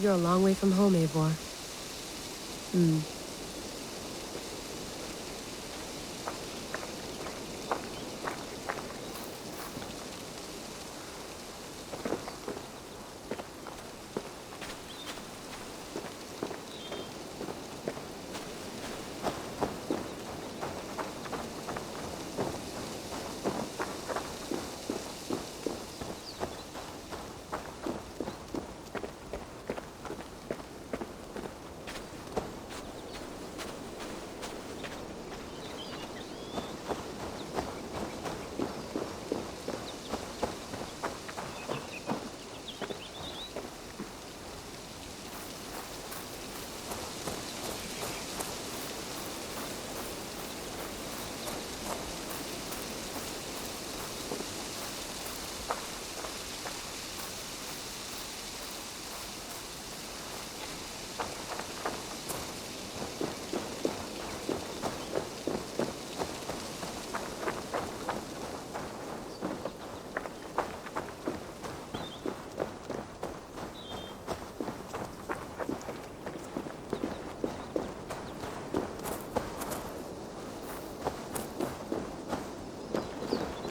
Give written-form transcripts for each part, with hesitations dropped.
You're a long way from home, Eivor.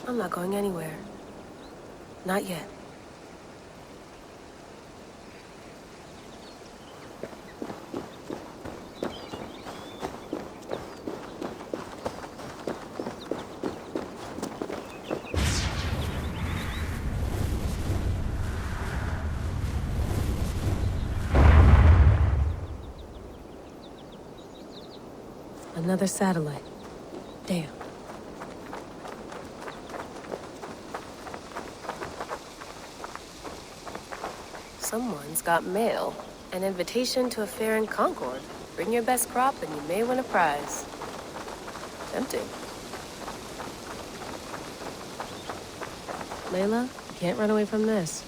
I'm not going anywhere. Not yet. Another satellite. Damn. Someone's got mail. An invitation to a fair in Concord. Bring your best crop and you may win a prize. Tempting. Layla, you can't run away from this.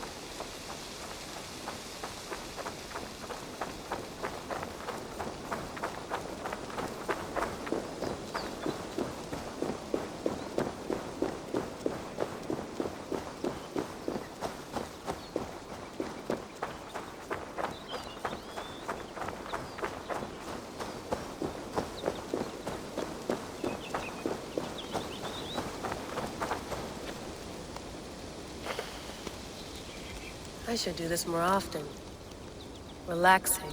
I should do this more often. Relaxing.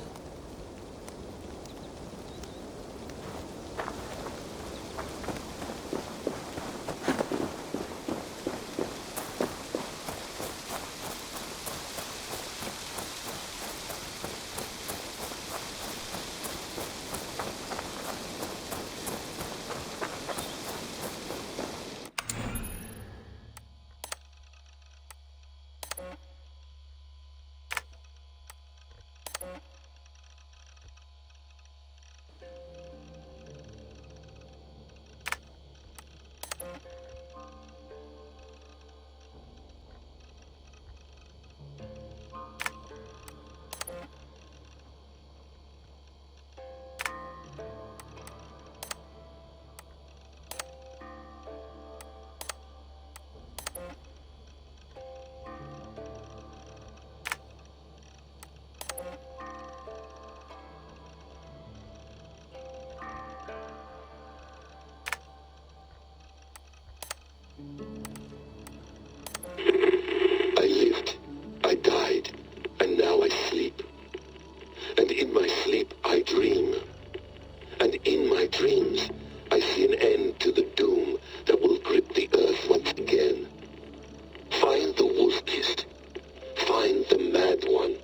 I lived, I died, and now I sleep. And in my sleep I dream. And in my dreams I see an end to the doom that will grip the earth once again. Find the wolf-kissed. Find the mad one.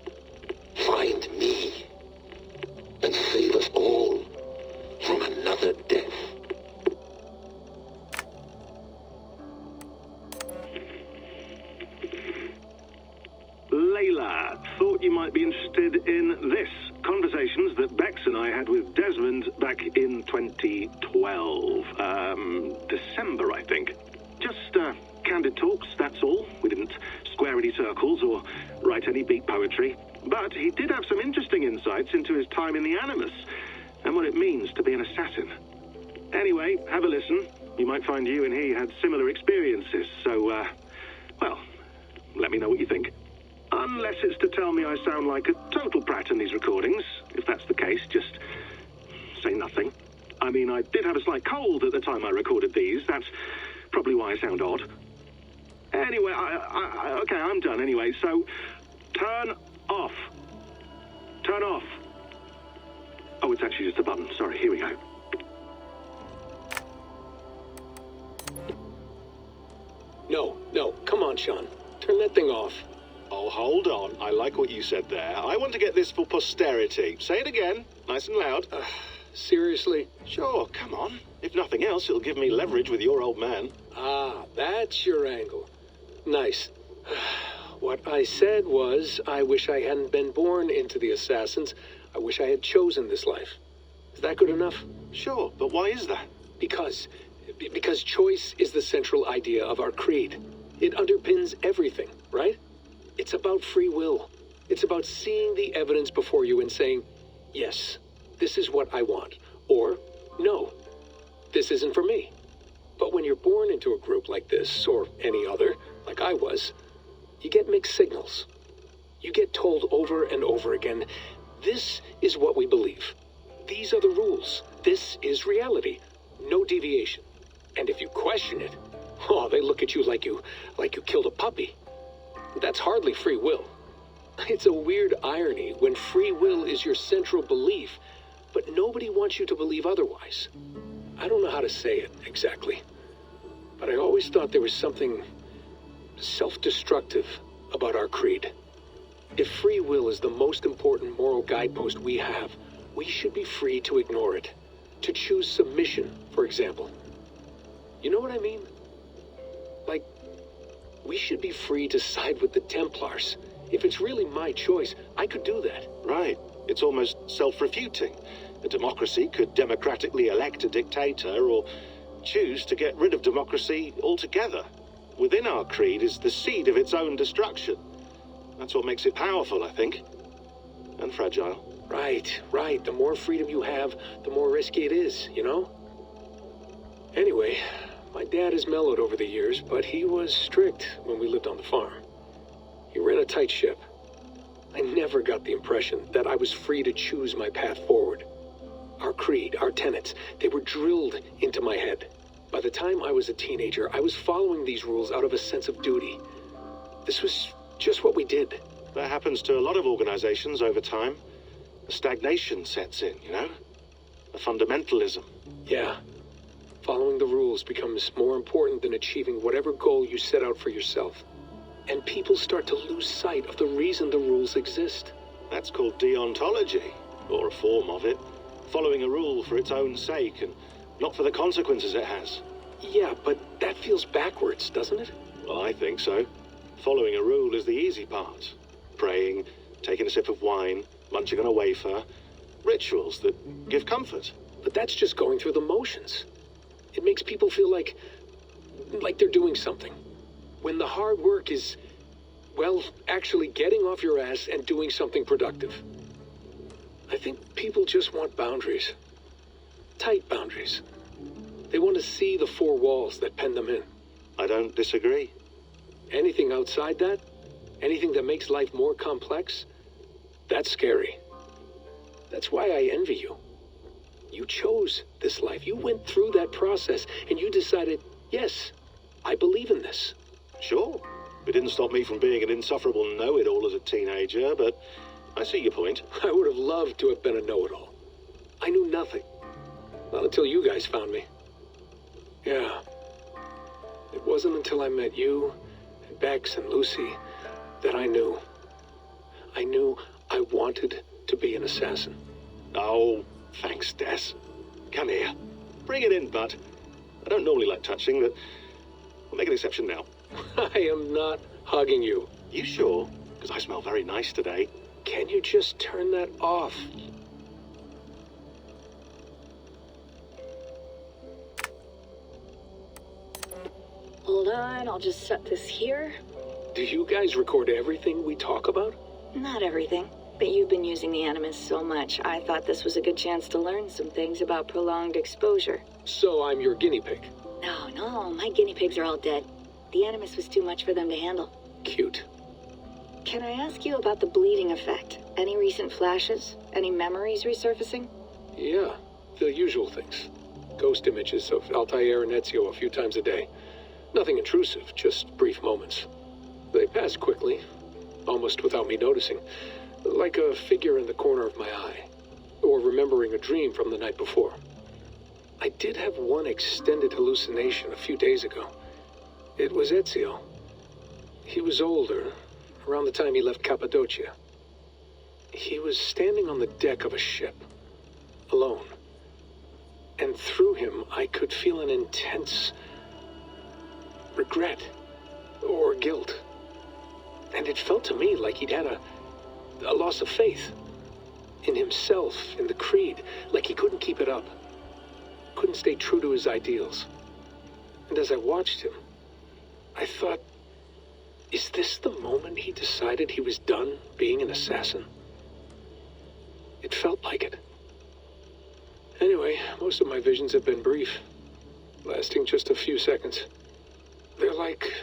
Find me. And save us all from another death. Layla, thought you might be interested in this. Conversations that Bex and I had with Desmond back in 2012. December, I think. Just candid talks, that's all. We didn't square any circles or write any beat poetry. But he did have some interesting insights into his time in the Animus and what it means to be an assassin. Anyway, have a listen. You might find you and he had similar experiences, so, well, let me know what you think. Unless it's to tell me I sound like a total brat in these recordings. If that's the case, just say nothing. I mean, I did have a slight cold at the time I recorded these. That's probably why I sound odd. Anyway, okay, I'm done anyway, so turn off. Turn off. Oh, it's actually just a button. Sorry, here we go. No, come on, Sean. Turn that thing off. Oh, hold on. I like what you said there. I want to get this for posterity. Say it again, nice and loud. Seriously? Sure, come on. If nothing else, it'll give me leverage with your old man. Ah, that's your angle. Nice. What I said was, I wish I hadn't been born into the Assassins. I wish I had chosen this life. Is that good enough? Sure, but why is that? Because choice is the central idea of our creed. It underpins everything, right? It's about free will. It's about seeing the evidence before you and saying, yes, this is what I want. Or, no, this isn't for me. But when you're born into a group like this, or any other, like I was, you get mixed signals. You get told over and over again, this is what we believe. These are the rules. This is reality. No deviation. And if you question it, oh, they look at you like you killed a puppy. That's hardly free will. It's a weird irony when free will is your central belief, but nobody wants you to believe otherwise. I don't know how to say it exactly, but I always thought there was something self-destructive about our creed. If free will is the most important moral guidepost we have, we should be free to ignore it. To choose submission, for example. You know what I mean? Like, we should be free to side with the Templars. If it's really my choice, I could do that. Right. It's almost self-refuting. A democracy could democratically elect a dictator or choose to get rid of democracy altogether. Within our creed is the seed of its own destruction. That's what makes it powerful, I think. And fragile. Right. The more freedom you have, the more risky it is, you know? Anyway, my dad has mellowed over the years, but he was strict when we lived on the farm. He ran a tight ship. I never got the impression that I was free to choose my path forward. Our creed, our tenets, they were drilled into my head. By the time I was a teenager, I was following these rules out of a sense of duty. This was just what we did. That happens to a lot of organizations over time. A stagnation sets in, you know? A fundamentalism. Yeah. Following the rules becomes more important than achieving whatever goal you set out for yourself. And people start to lose sight of the reason the rules exist. That's called deontology, or a form of it. Following a rule for its own sake and not for the consequences it has. Yeah, but that feels backwards, doesn't it? Well, I think so. Following a rule is the easy part. Praying, taking a sip of wine, munching on a wafer. Rituals that give comfort. But that's just going through the motions. It makes people feel like they're doing something. When the hard work is, well, actually getting off your ass and doing something productive. I think people just want boundaries. Tight boundaries. They want to see the four walls that pen them in. I don't disagree. Anything outside that, anything that makes life more complex, that's scary. That's why I envy you. You chose this life. You went through that process and you decided, yes, I believe in this. Sure. It didn't stop me from being an insufferable know-it-all as a teenager, but I see your point. I would have loved to have been a know-it-all. I knew nothing. Not until you guys found me. Yeah. It wasn't until I met you, and Bex and Lucy, that I knew. I knew I wanted to be an assassin. Oh, thanks, Des. Come here. Bring it in, bud. I don't normally like touching, but I'll make an exception now. I am not hugging you. You sure? Because I smell very nice today. Can you just turn that off? Hold on, I'll just set this here. Do you guys record everything we talk about? Not everything, but you've been using the Animus so much, I thought this was a good chance to learn some things about prolonged exposure. So I'm your guinea pig. No, my guinea pigs are all dead. The Animus was too much for them to handle. Cute. Can I ask you about the bleeding effect? Any recent flashes? Any memories resurfacing? Yeah, the usual things. Ghost images of Altair and Ezio a few times a day. Nothing intrusive, just brief moments. They pass quickly, almost without me noticing. Like a figure in the corner of my eye. Or remembering a dream from the night before. I did have one extended hallucination a few days ago. It was Ezio. He was older, around the time he left Cappadocia. He was standing on the deck of a ship, alone. And through him, I could feel an intense regret or guilt. And it felt to me like he'd had a loss of faith in himself, in the creed, like he couldn't keep it up, couldn't stay true to his ideals. And as I watched him, I thought, is this the moment he decided he was done being an assassin? It felt like it. Anyway, most of my visions have been brief, lasting just a few seconds. They're like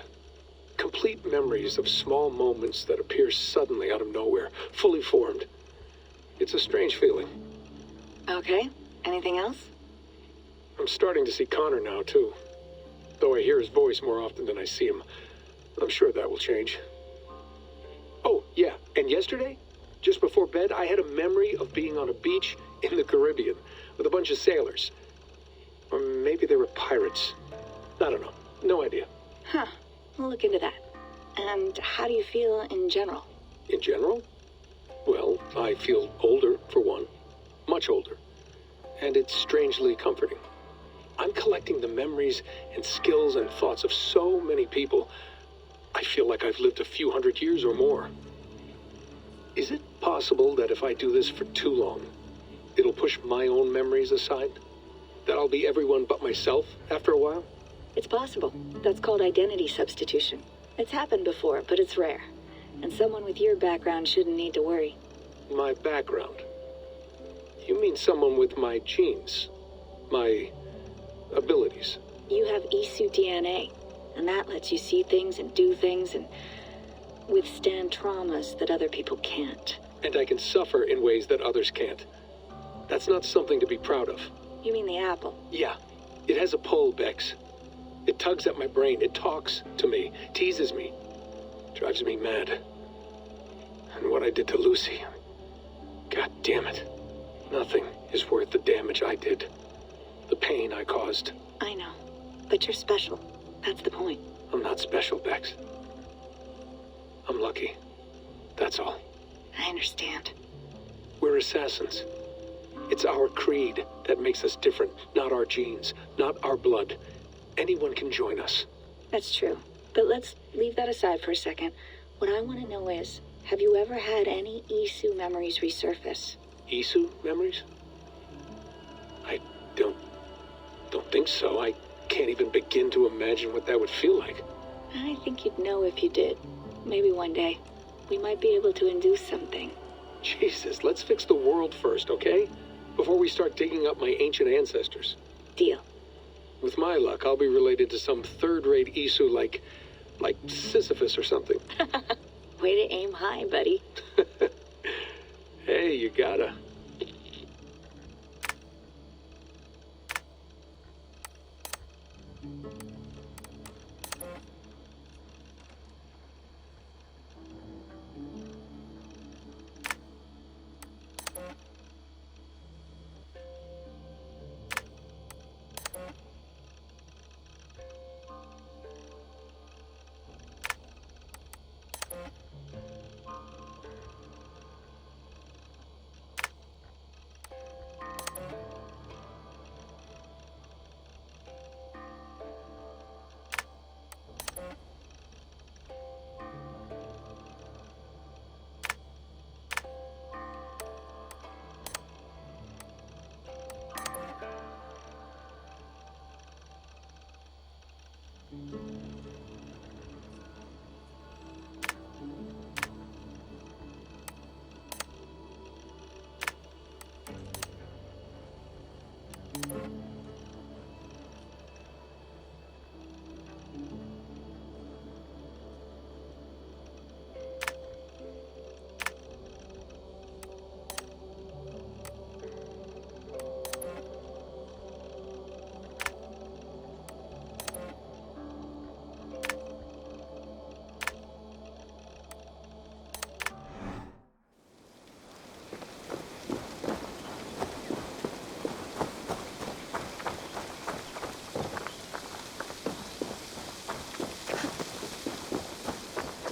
complete memories of small moments that appear suddenly out of nowhere, fully formed. It's a strange feeling. Okay. Anything else? I'm starting to see Connor now, too. Though I hear his voice more often than I see him. I'm sure that will change. Oh, yeah, and yesterday, just before bed, I had a memory of being on a beach in the Caribbean with a bunch of sailors. Or maybe they were pirates. I don't know. No idea. Huh. We'll look into that. And how do you feel in general? In general? Well, I feel older, for one. Much older. And it's strangely comforting. I'm collecting the memories and skills and thoughts of so many people. I feel like I've lived a few hundred years or more. Is it possible that if I do this for too long, it'll push my own memories aside? That I'll be everyone but myself after a while? It's possible. That's called identity substitution. It's happened before, but it's rare. And someone with your background shouldn't need to worry. My background? You mean someone with my genes? My abilities? You have Isu DNA, and that lets you see things and do things and withstand traumas that other people can't. And I can suffer in ways that others can't. That's not something to be proud of. You mean the apple? Yeah. It has a pull, Bex. It tugs at my brain. It talks to me. Teases me. Drives me mad. And what I did to Lucy. God damn it. Nothing is worth the damage I did. The pain I caused. I know. But you're special. That's the point. I'm not special, Bex. I'm lucky. That's all. I understand. We're assassins. It's our creed that makes us different, not our genes, not our blood. Anyone can join us. That's true. But let's leave that aside for a second. What I want to know is, have you ever had any Isu memories resurface? Isu memories? I don't think so. I can't even begin to imagine what that would feel like. I think you'd know if you did. Maybe one day. We might be able to induce something. Jesus, let's fix the world first, okay? Before we start digging up my ancient ancestors. Deal. With my luck, I'll be related to some third-rate Isu like Sisyphus or something. Way to aim high, buddy. Hey, you gotta.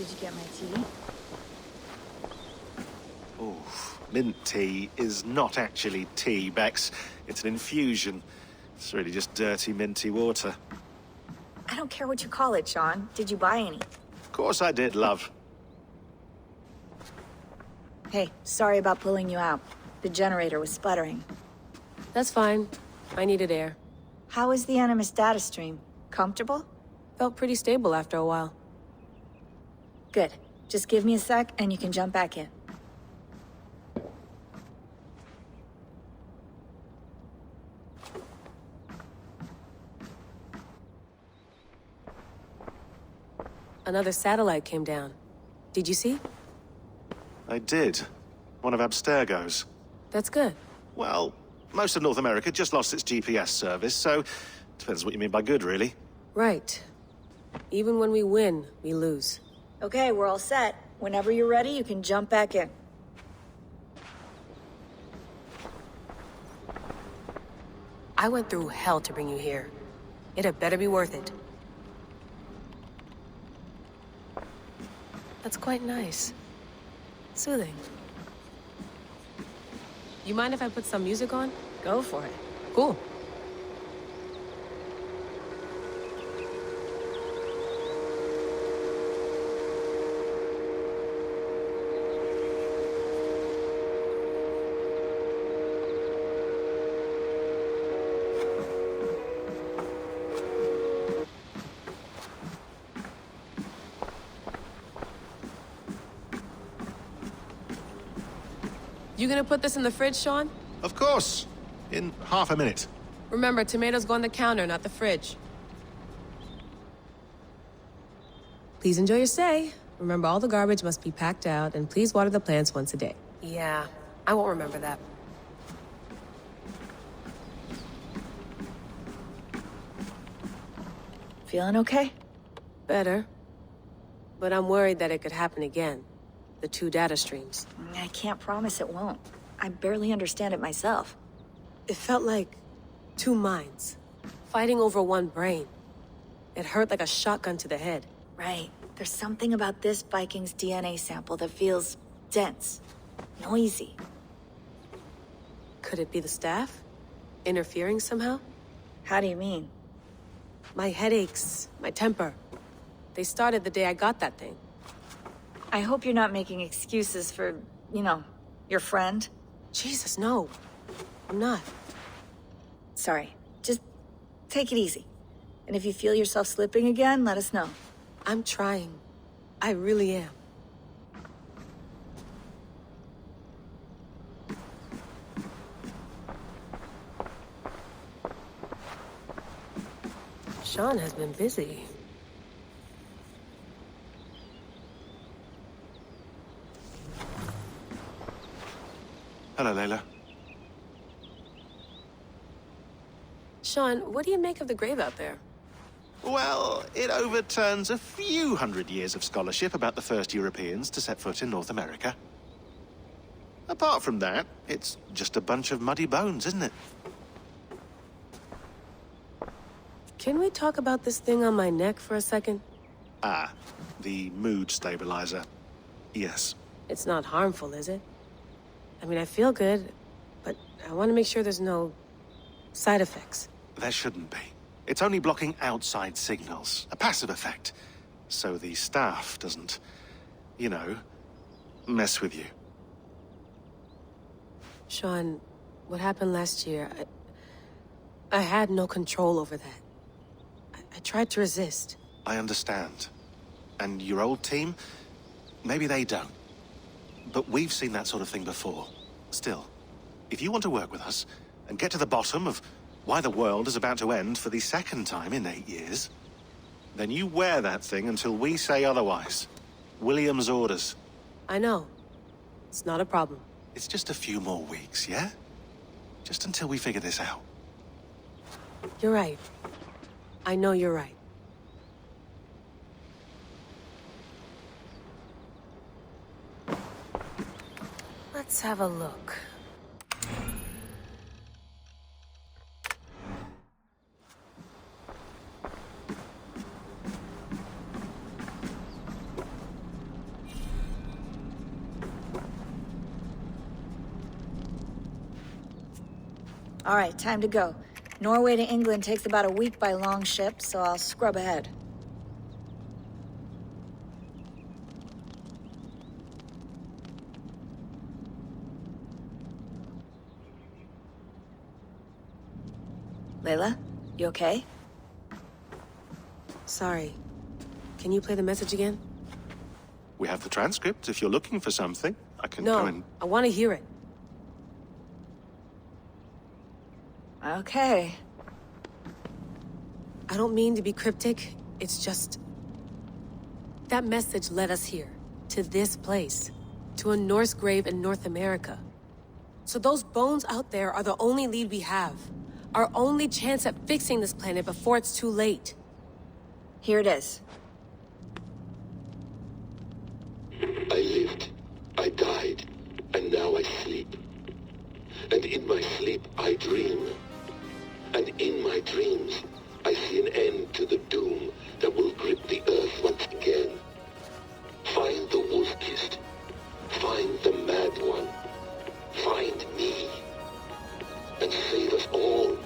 Did you get my tea? Oof. Mint tea is not actually tea, Bex. It's an infusion. It's really just dirty, minty water. I don't care what you call it, Sean. Did you buy any? Of course I did, love. Hey, sorry about pulling you out. The generator was sputtering. That's fine. I needed air. How is the Animus data stream? Comfortable? Felt pretty stable after a while. Good. Just give me a sec and you can jump back in. Another satellite came down. Did you see? I did. One of Abstergo's. That's good. Well, most of North America just lost its GPS service, so depends what you mean by good, really. Right. Even when we win, we lose. Okay, we're all set. Whenever you're ready, you can jump back in. I went through hell to bring you here. It had better be worth it. That's quite nice. Soothing. You mind if I put some music on? Go for it. Cool. You gonna put this in the fridge, Sean? Of course. In half a minute. Remember, tomatoes go on the counter, not the fridge. Please enjoy your stay. Remember, all the garbage must be packed out, and please water the plants once a day. Yeah, I won't remember that. Feeling okay? Better. But I'm worried that it could happen again. The two data streams. I can't promise it won't. I barely understand it myself. It felt like two minds, fighting over one brain. It hurt like a shotgun to the head. Right. There's something about this Viking's DNA sample that feels dense, noisy. Could it be the staff? Interfering somehow? How do you mean? My headaches, my temper. They started the day I got that thing. I hope you're not making excuses for, your friend. Jesus, no. I'm not. Sorry. Just take it easy. And if you feel yourself slipping again, let us know. I'm trying. I really am. Sean has been busy. Hello, Layla. Sean, what do you make of the grave out there? Well, it overturns a few hundred years of scholarship about the first Europeans to set foot in North America. Apart from that, it's just a bunch of muddy bones, isn't it? Can we talk about this thing on my neck for a second? Ah, the mood stabilizer. Yes. It's not harmful, is it? I mean, I feel good, but I want to make sure there's no side effects. There shouldn't be. It's only blocking outside signals, a passive effect. So the staff doesn't, mess with you. Sean, what happened last year, I had no control over that. I tried to resist. I understand. And your old team, maybe they don't. But we've seen that sort of thing before. Still, if you want to work with us and get to the bottom of why the world is about to end for the second time in 8 years, then you wear that thing until we say otherwise. William's orders. I know. It's not a problem. It's just a few more weeks, yeah? Just until we figure this out. You're right. I know you're right. Let's have a look. All right, time to go. Norway to England takes about a week by long ship, so I'll scrub ahead. Layla, you okay? Sorry. Can you play the message again? We have the transcript if you're looking for something. I can No, go and... I want to hear it. Okay. I don't mean to be cryptic. It's just... That message led us here. To this place. To a Norse grave in North America. So those bones out there are the only lead we have. Our only chance at fixing this planet before it's too late. Here it is. I lived, I died, and now I sleep. And in my sleep I dream. And in my dreams I see an end to the doom that will grip the earth once again. Find the wolf-kissed. Find the mad one. Find me. And save us all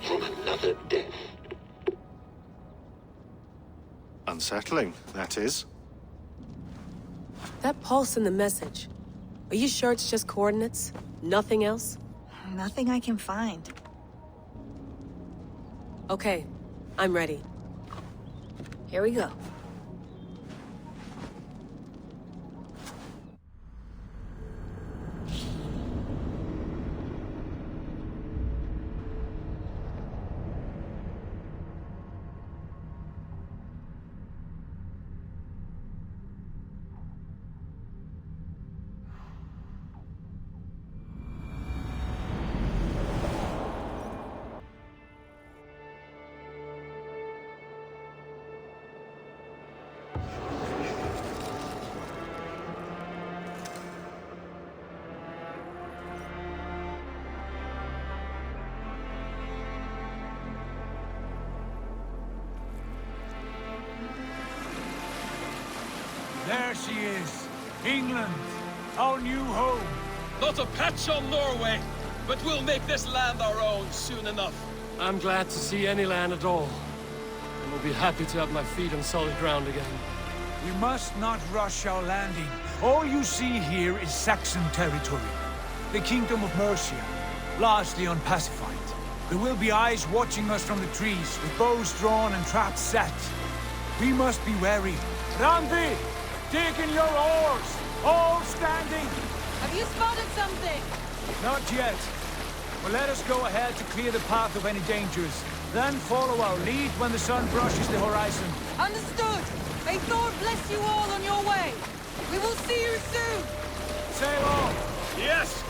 from another death. Unsettling, that is. That pulse in the message. Are you sure it's just coordinates? Nothing else? Nothing I can find. Okay, I'm ready. Here we go. There she is. England, our new home. Not a patch on Norway, but we'll make this land our own soon enough. I'm glad to see any land at all. And will be happy to have my feet on solid ground again. We must not rush our landing. All you see here is Saxon territory. The Kingdom of Mercia, largely unpacified. There will be eyes watching us from the trees, with bows drawn and traps set. We must be wary. Randi! Dig in your oars! All standing! Have you spotted something? Not yet. But let us go ahead to clear the path of any dangers. Then follow our lead when the sun brushes the horizon. Understood! May Thor bless you all on your way! We will see you soon! Sail on! Yes!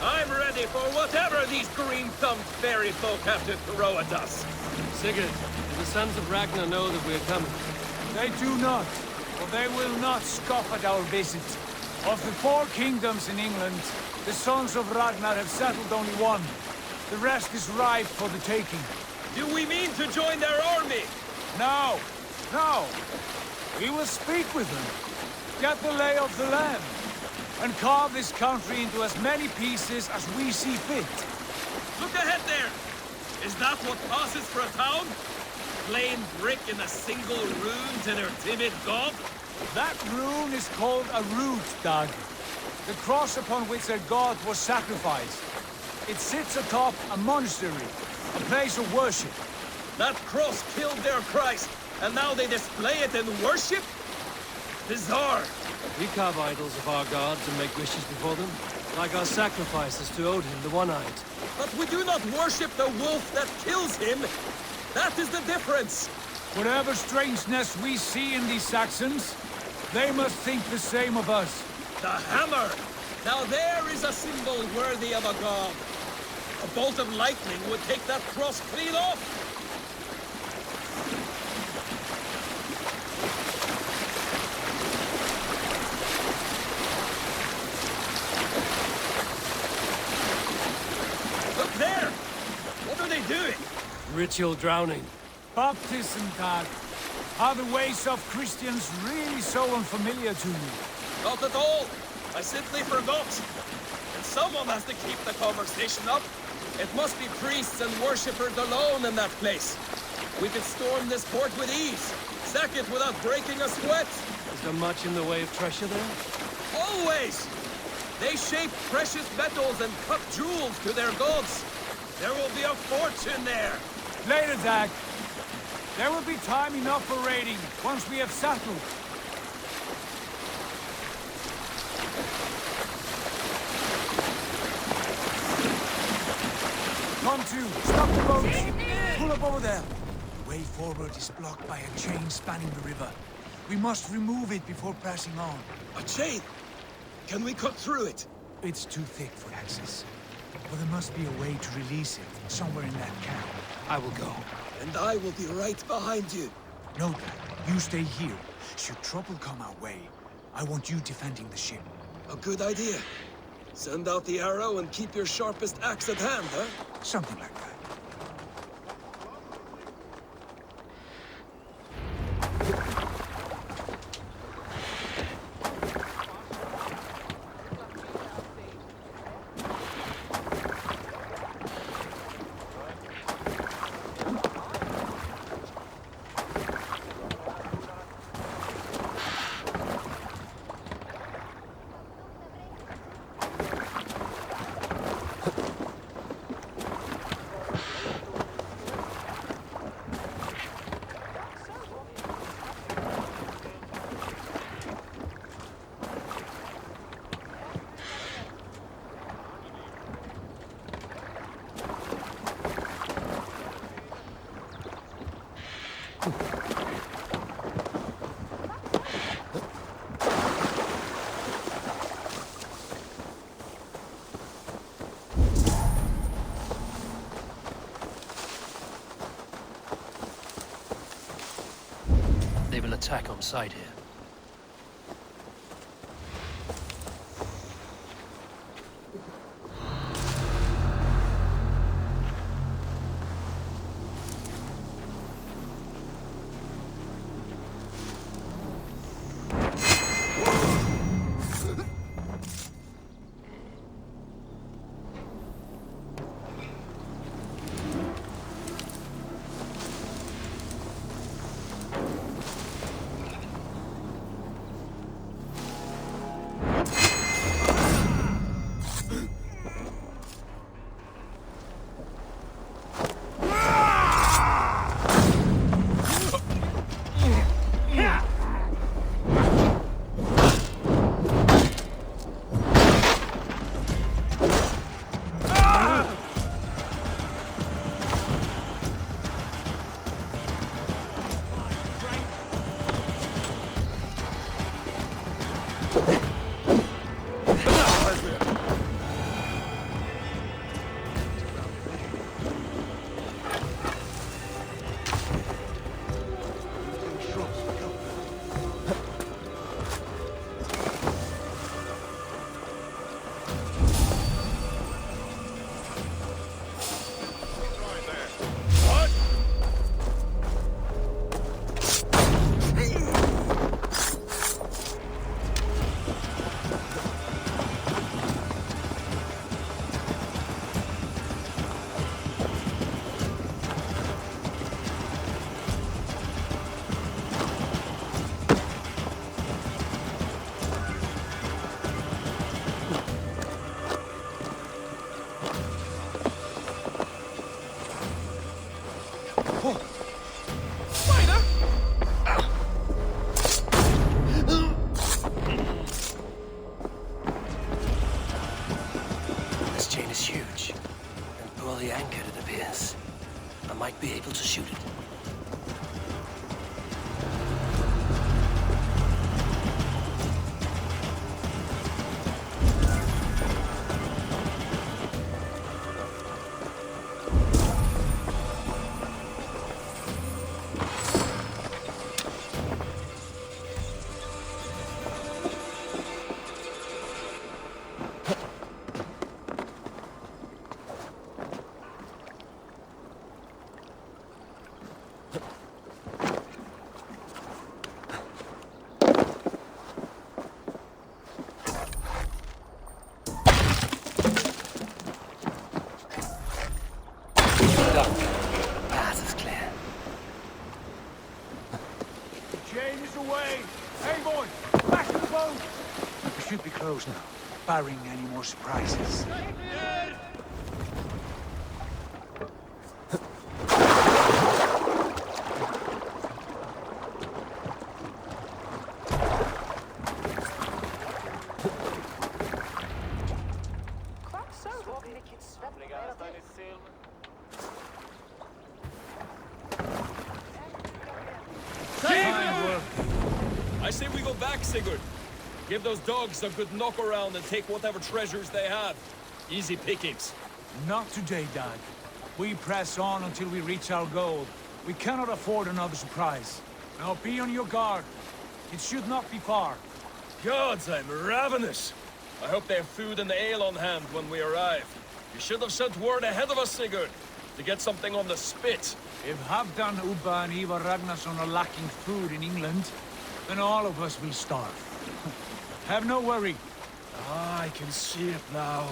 I'm ready for whatever these green-thumbed fairy folk have to throw at us. Sigurd, do the sons of Ragnar know that we are coming? They do not, for they will not scoff at our visit. Of the 4 kingdoms in England, the sons of Ragnar have settled only one. The rest is ripe for the taking. Do we mean to join their army? No, no. We will speak with them, get the lay of the land, and carve this country into as many pieces as we see fit. Look ahead there! Is that what passes for a town? Plain brick in a single rune to their timid god? That rune is called a root, Dag. The cross upon which their god was sacrificed. It sits atop a monastery, a place of worship. That cross killed their Christ, and now they display it in worship? Bizarre. We carve idols of our gods and make wishes before them, like our sacrifices to Odin, the One-Eyed. But we do not worship the wolf that kills him. That is the difference. Whatever strangeness we see in these Saxons, they must think the same of us. The hammer! Now there is a symbol worthy of a god. A bolt of lightning would take that cross clean off. Look there! What are they doing? Ritual drowning. Baptism, Dag. Are the ways of Christians really so unfamiliar to you? Not at all. I simply forgot. And Someone has to keep the conversation up. It must be priests and worshippers alone in that place. We could storm this port with ease. Sack it without breaking a sweat. Is there much in the way of treasure there? Always! They shape precious metals and cut jewels to their gods. There will be a fortune there. Later, Zach. There will be time enough for raiding once we have settled. Come to, stop the boats. Pull up over there. The way forward is blocked by a chain spanning the river. We must remove it before passing on. A chain? Can we cut through it? It's too thick for access. But there must be a way to release it, somewhere in that camp. I will go. And I will be right behind you. No, Dad. You stay here. Should trouble come our way, I want you defending the ship. A good idea. Send out the arrow and keep your sharpest axe at hand, huh? Something like that. They will attack on sight here. should be closed now, barring any more surprises. I say we go back, Sigurd. Give those dogs a good knock around and take whatever treasures they have. Easy pickings. Not today, Dag. We press on until we reach our goal. We cannot afford another surprise. Now be on your guard. It should not be far. Gods, I'm ravenous. I hope they have food and ale on hand when we arrive. You should have sent word ahead of us, Sigurd, to get something on the spit. If Halfdan, Ubba and Ivar Ragnarsson are lacking food in England, then all of us will starve. Have no worry. Ah, I can see it now.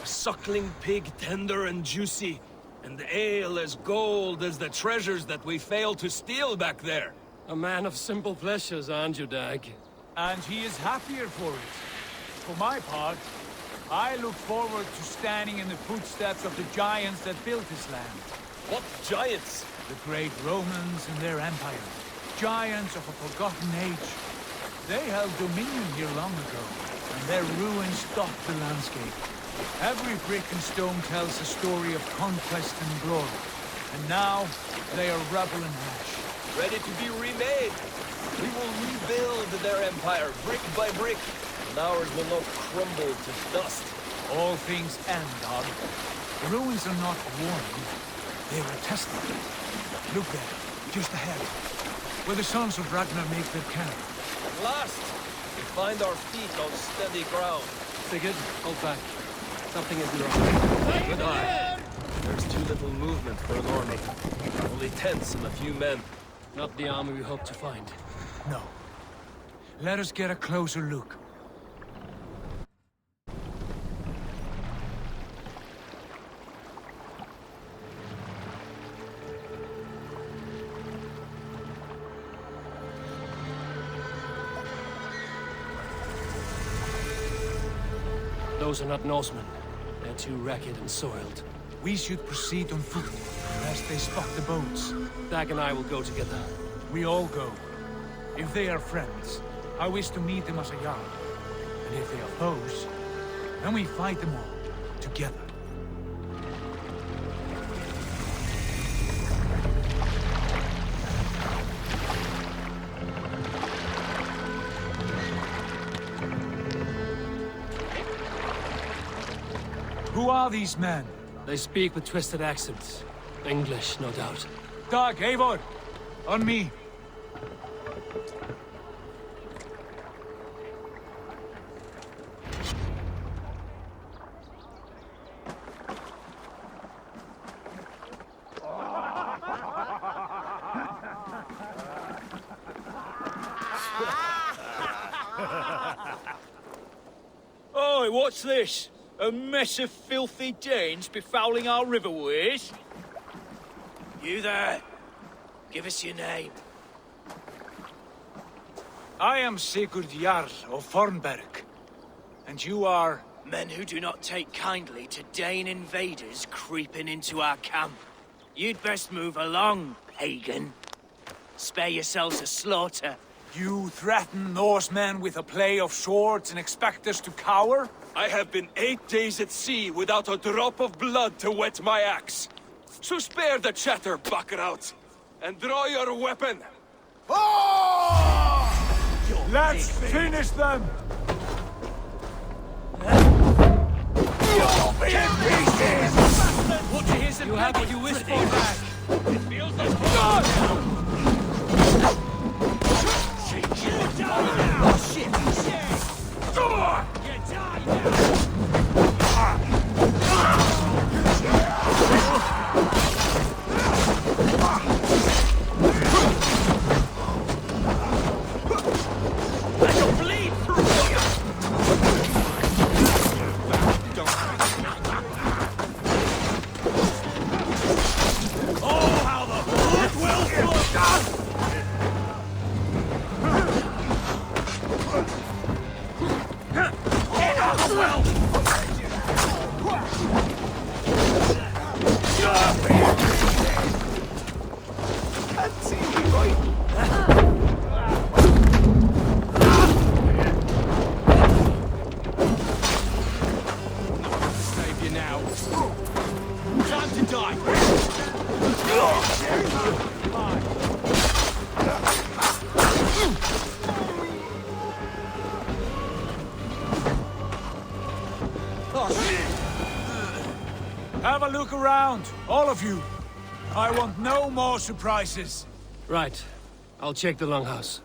A suckling pig, tender and juicy, and ale as gold as the treasures that we failed to steal back there. A man of simple pleasures, aren't you, Dag? And he is happier for it. For my part, I look forward to standing in the footsteps of the giants that built this land. What giants? The great Romans and their empire. Giants of a forgotten age. They held dominion here long ago, and their ruins dot the landscape. Every brick and stone tells a story of conquest and glory. And now, they are rubble and ash. Ready to be remade. We will rebuild their empire, brick by brick, and ours will not crumble to dust. All things end, Dag. The ruins are not a warning. They are a testament. Look there, just ahead, where the sons of Ragnar make their camp. At last, we find our feet on steady ground. Sigurd, hold back. Something isn't wrong. Good eye. There's too little movement for an army. Only tents and a few men. Not the army we hope to find. No. Let us get a closer look. Those are not Norsemen. They're too ragged and soiled. We should proceed on foot, lest they spot the boats. Dag and I will go together. We all go. If they are friends, I wish to meet them as a Jarl. And if they are foes, then we fight them all, together. Who are these men? They speak with twisted accents. English, no doubt. Dag, Eivor! On me! Oi, what's this? A mess of filthy Danes befouling our riverways? You there. Give us your name. I am Sigurd Jarl of Fornberg. And you are... Men who do not take kindly to Dane invaders creeping into our camp. You'd best move along, pagan. Spare yourselves a slaughter. You threaten Norsemen with a play of swords and expect us to cower? I have been 8 days at sea without a drop of blood to wet my axe. So spare the chatter, Buckerout, and draw your weapon. Let's finish them! You have what you wish for, Dag. It feels like God! Save you now. Time to die. Have a look around, all of you. I want no more surprises. Right. I'll check the longhouse.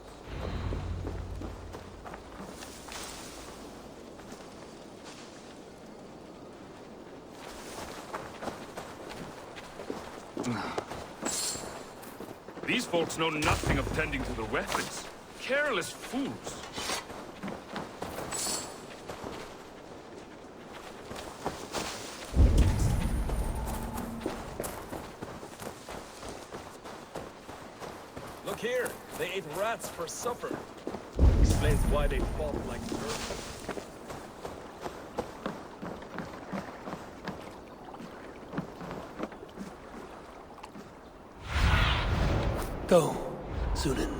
These folks know nothing of tending to the weapons. Careless fools. Look here. They ate rats for supper. Explains why they fought like birds. Go, Zulin.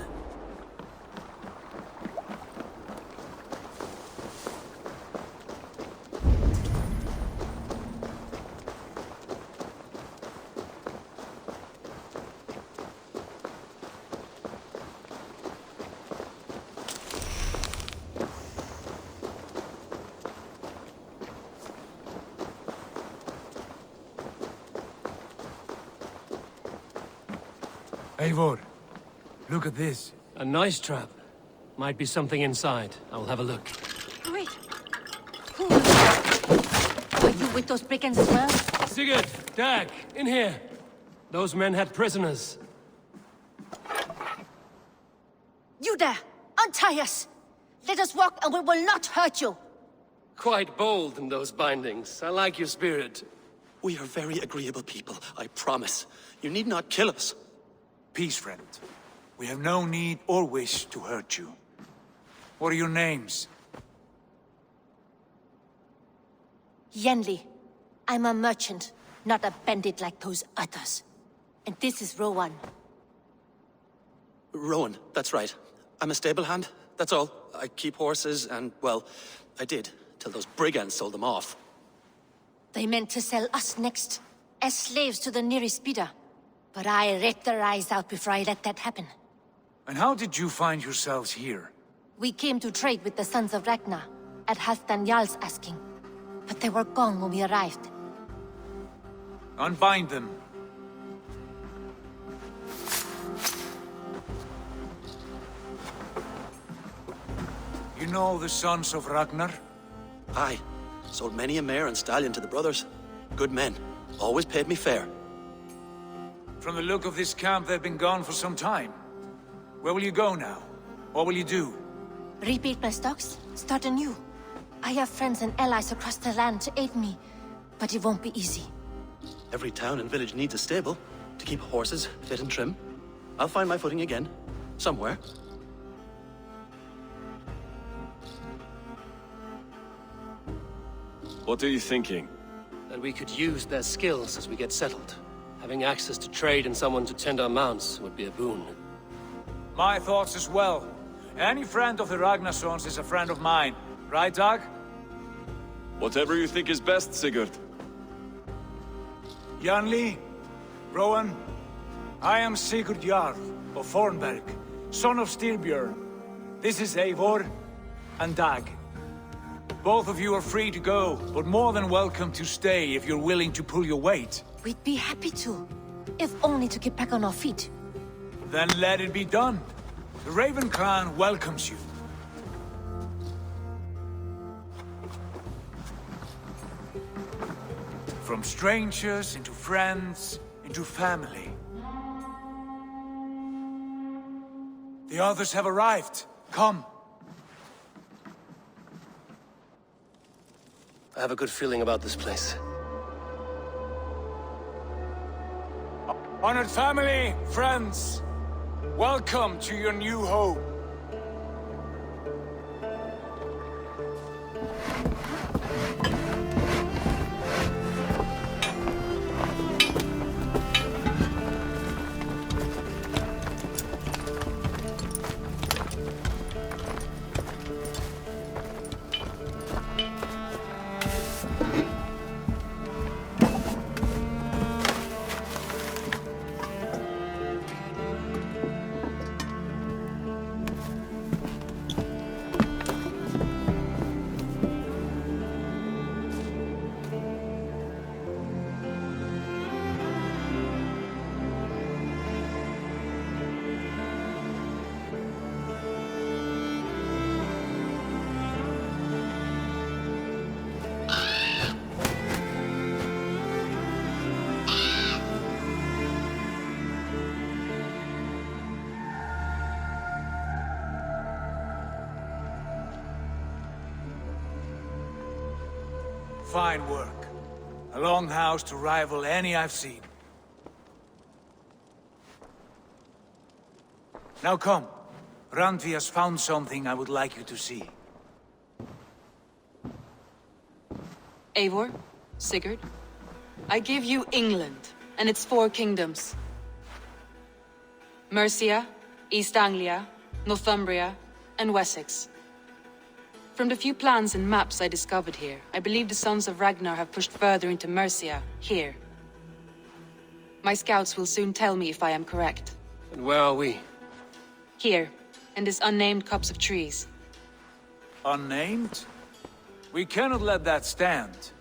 Eivor, look at this. A nice trap. Might be something inside. I'll have a look. Wait. Are you with those brigands as well? Sigurd, Dag, in here. Those men had prisoners. You there! Untie us! Let us walk and we will not hurt you! Quite bold in those bindings. I like your spirit. We are very agreeable people, I promise. You need not kill us. Peace, friend. We have no need or wish to hurt you. What are your names? Yenli. I'm a merchant, not a bandit like those others. And this is Rowan. Rowan, that's right. I'm a stable hand, that's all. I keep horses and, well, I did, till those brigands sold them off. They meant to sell us next, as slaves to the nearest bidder. But I ripped their eyes out before I let that happen. And how did you find yourselves here? We came to trade with the Sons of Ragnar, at Halfdan Jarl's asking. But they were gone when we arrived. Unbind them. You know the Sons of Ragnar? Aye. Sold many a mare and stallion to the brothers. Good men. Always paid me fair. From the look of this camp, they've been gone for some time. Where will you go now? What will you do? Repeat my stocks, start anew. I have friends and allies across the land to aid me, but it won't be easy. Every town and village needs a stable to keep horses fit and trim. I'll find my footing again. Somewhere. What are you thinking? That we could use their skills as we get settled. Having access to trade and someone to tend our mounts would be a boon. My thoughts as well. Any friend of the Ragnarsons is a friend of mine. Right, Dag? Whatever you think is best, Sigurd. Janli, Rowan, I am Sigurd Jarl of Fornberg, son of Styrbjörn. This is Eivor and Dag. Both of you are free to go, but more than welcome to stay if you're willing to pull your weight. We'd be happy to, if only to get back on our feet. Then let it be done. The Raven clan welcomes you. From strangers, into friends, into family. The others have arrived. Come. I have a good feeling about this place. Honored family, friends, welcome to your new home. Fine work. A longhouse to rival any I've seen. Now come. Randvi has found something I would like you to see. Eivor, Sigurd, I give you England and its 4 kingdoms. Mercia, East Anglia, Northumbria, and Wessex. From the few plans and maps I discovered here, I believe the Sons of Ragnar have pushed further into Mercia, here. My scouts will soon tell me if I am correct. And where are we? Here, in this unnamed copse of trees. Unnamed? We cannot let that stand.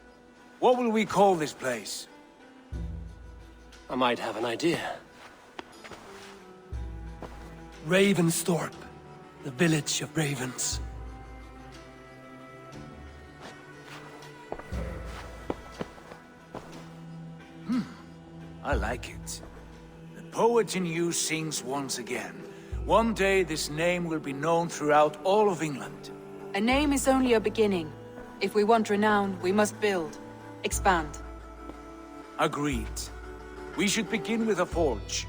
What will we call this place? I might have an idea. Ravensthorpe, the village of ravens. I like it. The poet in you sings once again. One day this name will be known throughout all of England. A name is only a beginning. If we want renown, we must build, expand. Agreed. We should begin with a forge.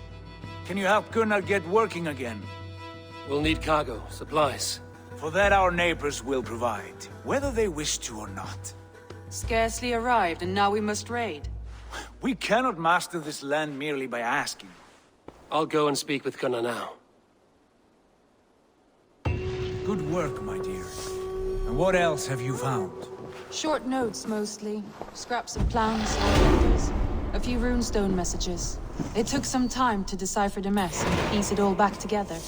Can you help Gunnar get working again? We'll need cargo, supplies. For that our neighbors will provide, whether they wish to or not. Scarcely arrived, and now we must raid. We cannot master this land merely by asking. I'll go and speak with Gunnar now. Good work, my dear. And what else have you found? Short notes, mostly. Scraps of plans, letters. A few runestone messages. It took some time to decipher the mess and piece it all back together.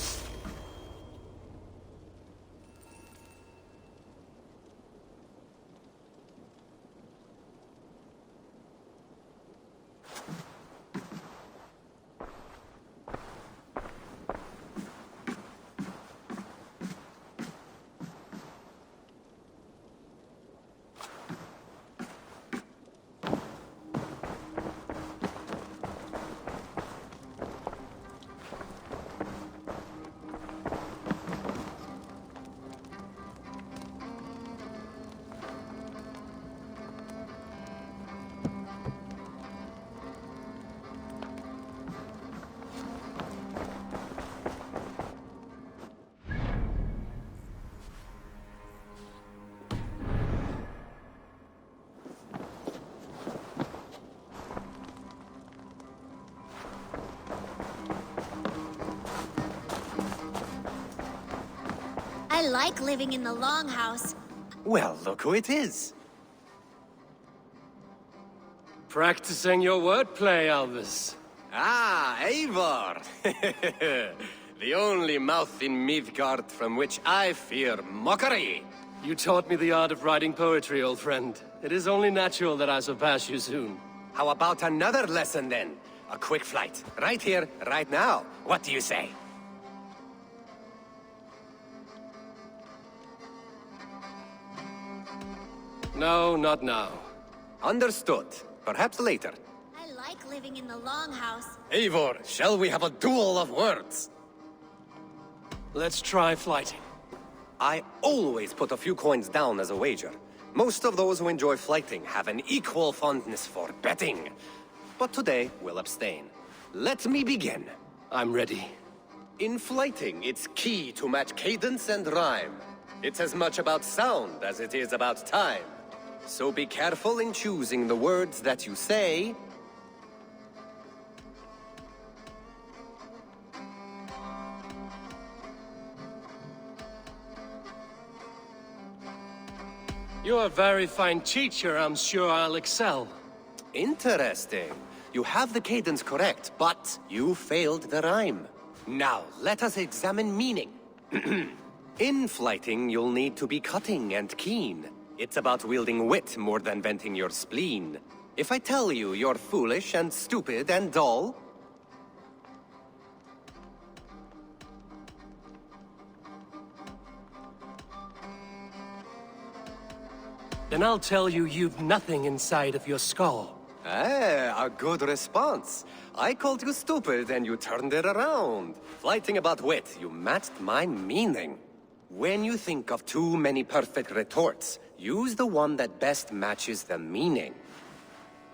I like living in the longhouse. Well, look who it is. Practicing your wordplay, Albus. Ah, Eivor! The only mouth in Midgard from which I fear mockery. You taught me the art of writing poetry, old friend. It is only natural that I surpass you soon. How about another lesson then? A quick flight. Right here, right now. What do you say? No, not now. Understood. Perhaps later. I like living in the longhouse. Eivor, shall we have a duel of words? Let's try flighting. I always put a few coins down as a wager. Most of those who enjoy flighting have an equal fondness for betting. But today, we'll abstain. Let me begin. I'm ready. In flighting, it's key to match cadence and rhyme. It's as much about sound as it is about time. So be careful in choosing the words that you say. You're a very fine teacher. I'm sure I'll excel. Interesting. You have the cadence correct, but you failed the rhyme. Now, let us examine meaning. In flighting, you'll need to be cutting and keen. It's about wielding wit more than venting your spleen. If I tell you you're foolish and stupid and dull... Then I'll tell you you've nothing inside of your skull. Ah, a good response. I called you stupid and you turned it around. Flighting about wit, you matched my meaning. When you think of too many perfect retorts, use the one that best matches the meaning.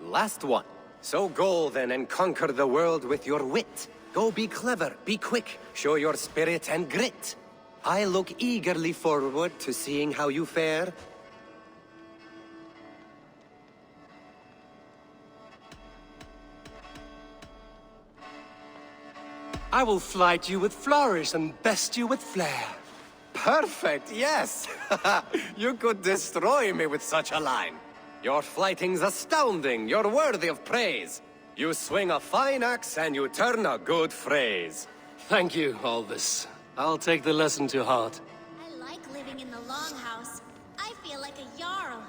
Last one. So go then and conquer the world with your wit. Go be clever, be quick, show your spirit and grit. I look eagerly forward to seeing how you fare. I will flight you with flourish and best you with flair. Perfect, yes! You could destroy me with such a line. Your flighting's astounding, you're worthy of praise. You swing a fine axe and you turn a good phrase. Thank you, Alvis. I'll take the lesson to heart. I like living in the Longhouse. I feel like a Jarl.